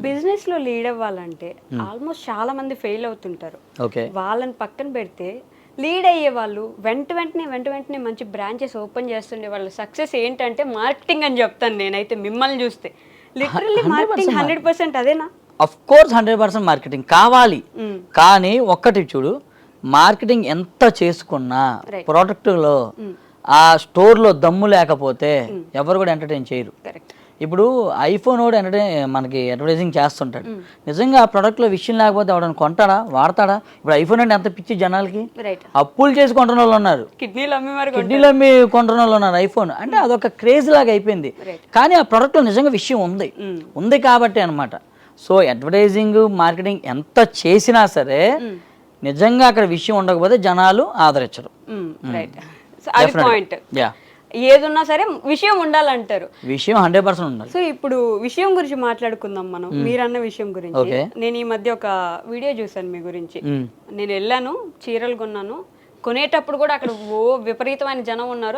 Business లో lead అవ్వాలంటే almost చాలా మంది ఫెయిల్ అవుతుంటారు. ఓకే, వాళ్ళని పక్కన పెడితే లీడ్ అయ్యే వాళ్ళు వెంటనే మంచి బ్రాంచెస్ ఓపెన్ చేస్తుండే వాళ్ళ సక్సెస్ ఏంటంటే మార్కెటింగ్ అని చెప్తాను నేనైతే. మిమ్మల్ని చూస్తే లిటరల్లీ మార్కెటింగ్ 100% అదేనా? అఫ్ కోర్స్ 100% మార్కెటింగ్ కావాలి. కానీ ఒక్కటి చూడు, మార్కెటింగ్ ఎంత చేసుకున్నా ప్రోడక్ట్లో ఆ స్టోర్లో దమ్ము లేకపోతే ఎవరు కూడా ఎంటర్టైన్ చేయరు. కరెక్ట్. ఇప్పుడు ఐఫోన్ కూడా మనకి అడ్వర్టైజింగ్ చేస్తుంటాడు. నిజంగా ఆ ప్రోడక్ట్లో విషయం లేకపోతే ఎవడన్నా కొంటాడా, వాడతాడా? ఇప్పుడు ఐఫోన్ అంటే ఎంత పిచ్చి జనాలకి. అప్పులు చేసి కొంటున్న వాళ్ళు ఉన్నారు, కిడ్నీలు అమ్మి కొంటున్న వాళ్ళు ఉన్నారు. ఐఫోన్ అంటే అదొక క్రేజ్ లాగా అయిపోయింది. కానీ ఆ ప్రోడక్ట్లో నిజంగా విషయం ఉంది కాబట్టి అనమాట. సో అడ్వర్టైజింగ్ మార్కెటింగ్ ఎంత చేసినా సరే నిజంగా అక్కడ విషయం ఉండకపోతే జనాలు ఆదరించరు. ఏదున్నా సరే విషయం ఉండాలంటారు. విషయం 100% ఉండాలి. సో ఇప్పుడు విషయం గురించి మాట్లాడుకుందాం మనం. మీరన్న విషయం గురించి నేను ఈ మధ్య ఒక వీడియో చూసాను మీ గురించి. నేను వెళ్ళాను, చీరలు కొన్నాను. కొనేటప్పుడు కూడా అక్కడ విపరీతమైన జనం ఉన్నారు.